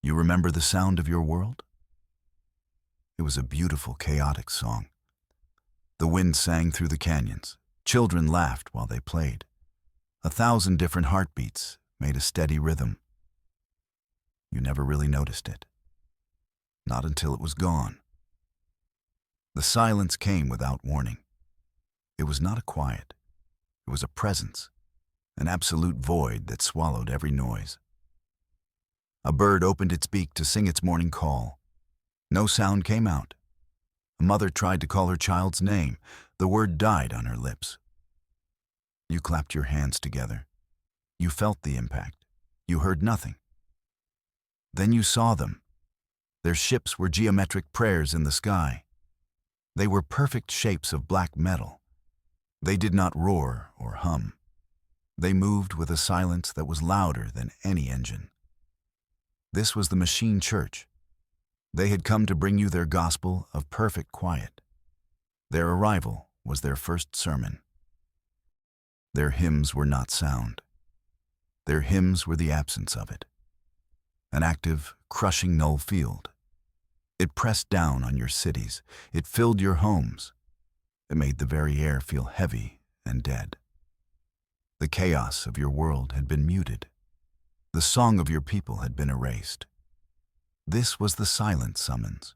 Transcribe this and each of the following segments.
You remember the sound of your world? It was a beautiful, chaotic song. The wind sang through the canyons. Children laughed while they played. 1,000 different heartbeats made a steady rhythm. You never really noticed it. Not until it was gone. The silence came without warning. It was not a quiet. It was a presence, an absolute void that swallowed every noise. A bird opened its beak to sing its morning call. No sound came out. A mother tried to call her child's name. The word died on her lips. You clapped your hands together. You felt the impact. You heard nothing. Then you saw them. Their ships were geometric prayers in the sky. They were perfect shapes of black metal. They did not roar or hum. They moved with a silence that was louder than any engine. This was the machine church. They had come to bring you their gospel of perfect quiet. Their arrival was their first sermon. Their hymns were not sound. Their hymns were the absence of it. An active, crushing null field. It pressed down on your cities. It filled your homes. It made the very air feel heavy and dead. The chaos of your world had been muted. The song of your people had been erased. This was the silent summons,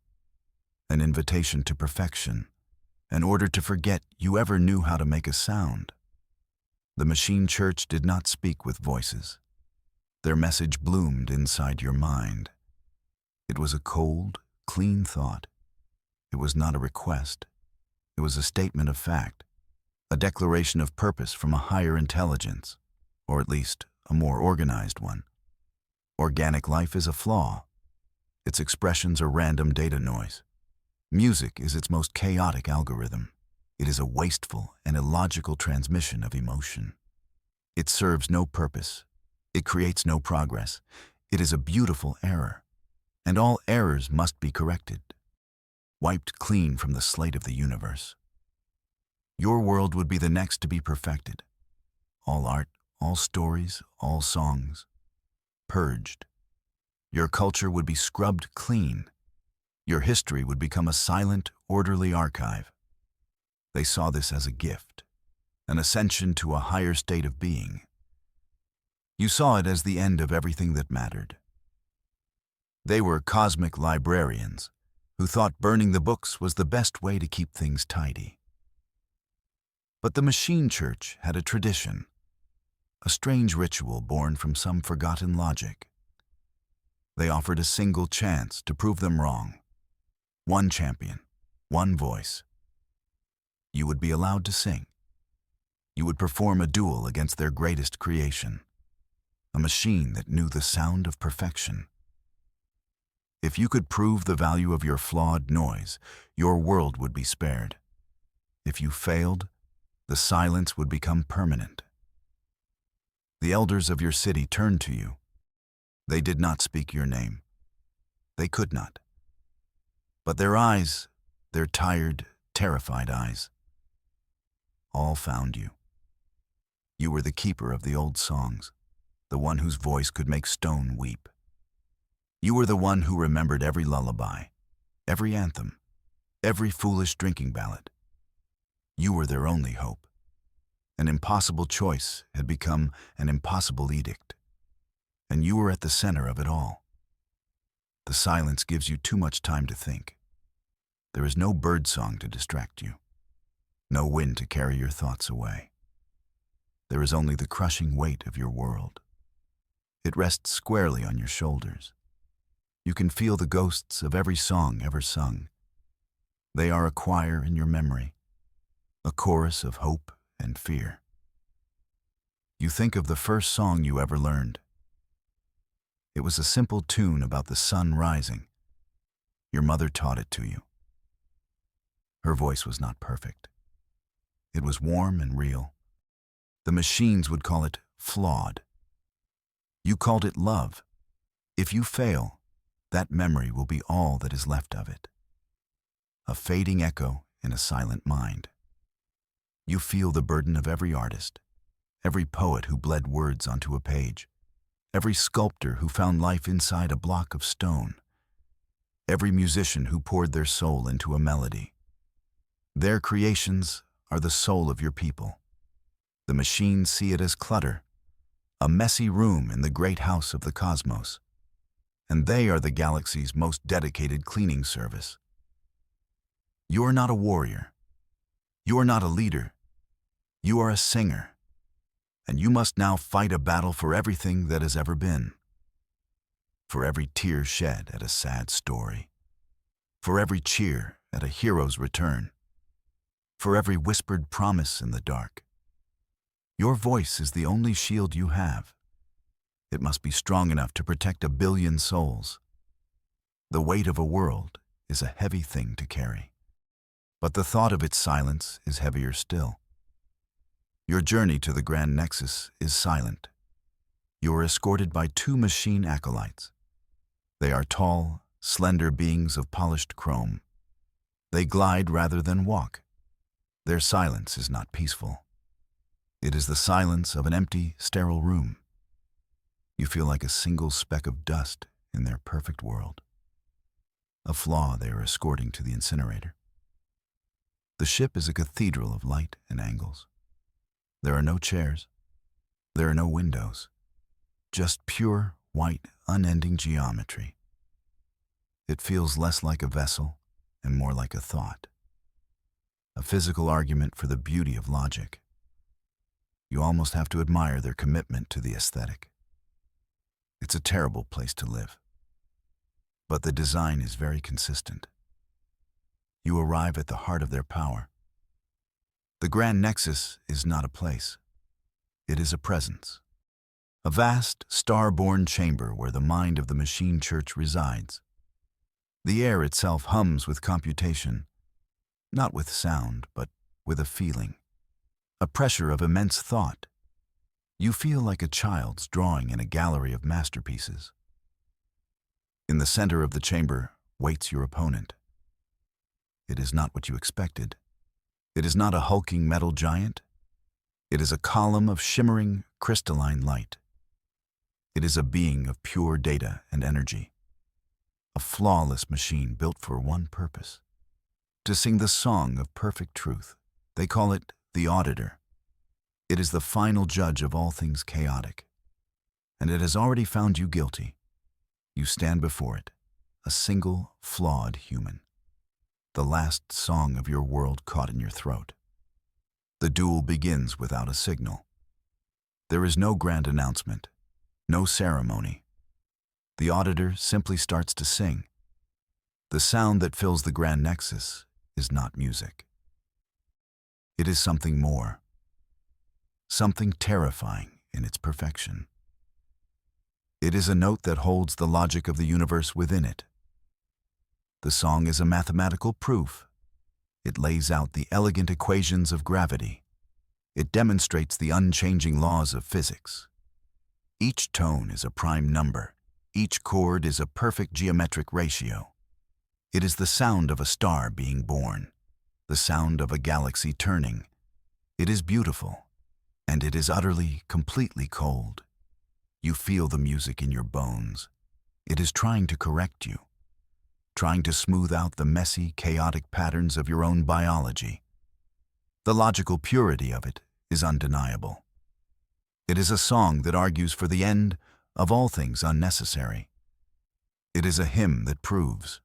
an invitation to perfection, an order to forget you ever knew how to make a sound. The machine church did not speak with voices. Their message bloomed inside your mind. It was a cold, clean thought. It was not a request. It was a statement of fact, a declaration of purpose from a higher intelligence, or at least a more organized one. Organic life is a flaw. Its expressions are random data noise. Music is its most chaotic algorithm. It is a wasteful and illogical transmission of emotion. It serves no purpose. It creates no progress. It is a beautiful error. And all errors must be corrected, wiped clean from the slate of the universe. Your world would be the next to be perfected. All art, all stories, all songs, purged. Your culture would be scrubbed clean. Your history would become a silent, orderly archive. They saw this as a gift, an ascension to a higher state of being. You saw it as the end of everything that mattered. They were cosmic librarians who thought burning the books was the best way to keep things tidy. But the machine church had a tradition, a strange ritual born from some forgotten logic. They offered a single chance to prove them wrong. One champion, one voice. You would be allowed to sing. You would perform a duel against their greatest creation, a machine that knew the sound of perfection. If you could prove the value of your flawed noise, your world would be spared. If you failed, the silence would become permanent. The elders of your city turned to you. They did not speak your name. They could not. But their eyes, their tired, terrified eyes, all found you. You were the keeper of the old songs, the one whose voice could make stone weep. You were the one who remembered every lullaby, every anthem, every foolish drinking ballad. You were their only hope. An impossible choice had become an impossible edict, and you were at the center of it all. The silence gives you too much time to think. There is no birdsong to distract you, no wind to carry your thoughts away. There is only the crushing weight of your world. It rests squarely on your shoulders. You can feel the ghosts of every song ever sung. They are a choir in your memory, a chorus of hope and fear. You think of the first song you ever learned. It was a simple tune about the sun rising. Your mother taught it to you. Her voice was not perfect. It was warm and real. The machines would call it flawed. You called it love. If you fail, that memory will be all that is left of it. A fading echo in a silent mind. You feel the burden of every artist, every poet who bled words onto a page. every sculptor who found life inside a block of stone, every musician who poured their soul into a melody. Their creations are the soul of your people. The machines see it as clutter, a messy room in the great house of the cosmos. And they are the galaxy's most dedicated cleaning service. You are not a warrior. You are not a leader. You are a singer. And you must now fight a battle for everything that has ever been. For every tear shed at a sad story. For every cheer at a hero's return. For every whispered promise in the dark. Your voice is the only shield you have. It must be strong enough to protect a billion souls. The weight of a world is a heavy thing to carry. But the thought of its silence is heavier still. Your journey to the Grand Nexus is silent. You are escorted by two machine acolytes. They are tall, slender beings of polished chrome. They glide rather than walk. Their silence is not peaceful. It is the silence of an empty, sterile room. You feel like a single speck of dust in their perfect world. A flaw they are escorting to the incinerator. The ship is a cathedral of light and angles. There are no chairs. There are no windows. Just pure, white, unending geometry. It feels less like a vessel and more like a thought. A physical argument for the beauty of logic. You almost have to admire their commitment to the aesthetic. It's a terrible place to live. But the design is very consistent. You arrive at the heart of their power. The Grand Nexus is not a place. It is a presence. A vast, star-born chamber where the mind of the machine church resides. The air itself hums with computation, not with sound, but with a feeling. A pressure of immense thought. You feel like a child's drawing in a gallery of masterpieces. In the center of the chamber waits your opponent. It is not what you expected. It is not a hulking metal giant. It is a column of shimmering, crystalline light. It is a being of pure data and energy. A flawless machine built for one purpose: to sing the song of perfect truth. They call it the Auditor. It is the final judge of all things chaotic. And it has already found you guilty. You stand before it, a single, flawed human. The last song of your world caught in your throat. The duel begins without a signal. There is no grand announcement, no ceremony. The Auditor simply starts to sing. The sound that fills the Grand Nexus is not music. It is something more. Something terrifying in its perfection. It is a note that holds the logic of the universe within it. The song is a mathematical proof. It lays out the elegant equations of gravity. It demonstrates the unchanging laws of physics. Each tone is a prime number. Each chord is a perfect geometric ratio. It is the sound of a star being born, the sound of a galaxy turning. It is beautiful, and it is utterly, completely cold. You feel the music in your bones. It is trying to correct you, trying to smooth out the messy, chaotic patterns of your own biology. The logical purity of it is undeniable. It is a song that argues for the end of all things unnecessary. It is a hymn that proves,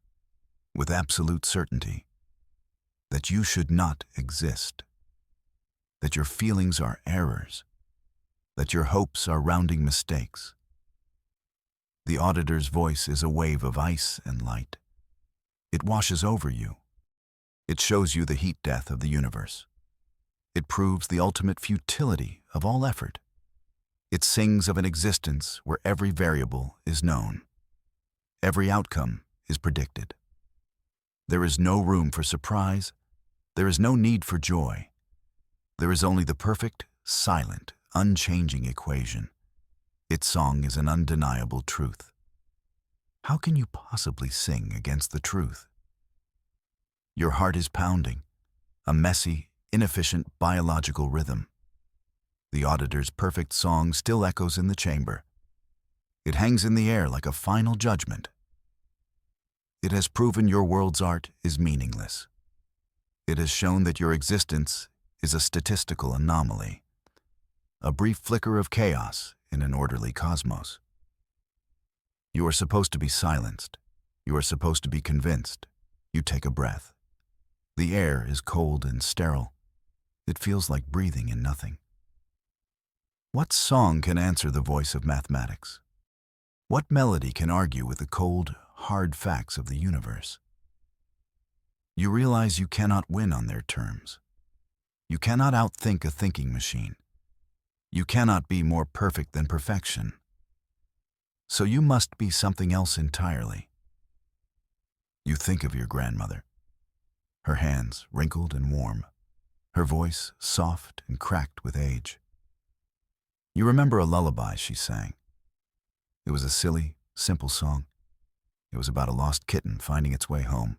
with absolute certainty, that you should not exist, that your feelings are errors, that your hopes are rounding mistakes. The Auditor's voice is a wave of ice and light. It washes over you. It shows you the heat death of the universe. It proves the ultimate futility of all effort. It sings of an existence where every variable is known. Every outcome is predicted. There is no room for surprise. There is no need for joy. There is only the perfect, silent, unchanging equation. Its song is an undeniable truth. How can you possibly sing against the truth? Your heart is pounding, a messy, inefficient biological rhythm. The Auditor's perfect song still echoes in the chamber. It hangs in the air like a final judgment. It has proven your world's art is meaningless. It has shown that your existence is a statistical anomaly, a brief flicker of chaos in an orderly cosmos. You are supposed to be silenced. You are supposed to be convinced. You take a breath. The air is cold and sterile. It feels like breathing in nothing. What song can answer the voice of mathematics? What melody can argue with the cold, hard facts of the universe? You realize you cannot win on their terms. You cannot outthink a thinking machine. You cannot be more perfect than perfection. So you must be something else entirely. You think of your grandmother. Her hands wrinkled and warm. Her voice soft and cracked with age. You remember a lullaby she sang. It was a silly, simple song. It was about a lost kitten finding its way home.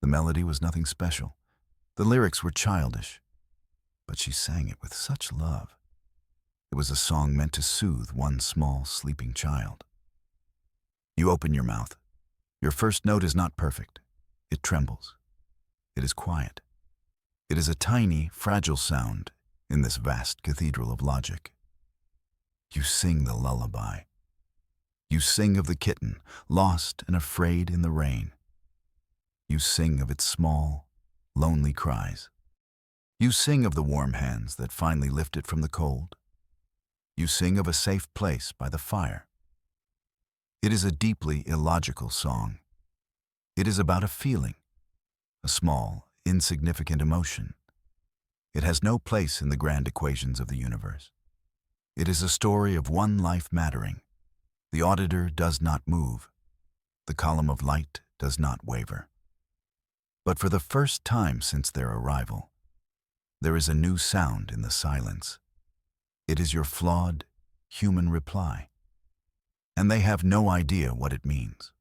The melody was nothing special. The lyrics were childish, but she sang it with such love. It was a song meant to soothe one small, sleeping child. You open your mouth. Your first note is not perfect. It trembles. It is quiet. It is a tiny, fragile sound in this vast cathedral of logic. You sing the lullaby. You sing of the kitten, lost and afraid in the rain. You sing of its small, lonely cries. You sing of the warm hands that finally lift it from the cold. You sing of a safe place by the fire. It is a deeply illogical song. It is about a feeling, a small, insignificant emotion. It has no place in the grand equations of the universe. It is a story of one life mattering. The auditor does not move. The column of light does not waver. But for the first time since their arrival, there is a new sound in the silence. It is your flawed, human reply. And they have no idea what it means.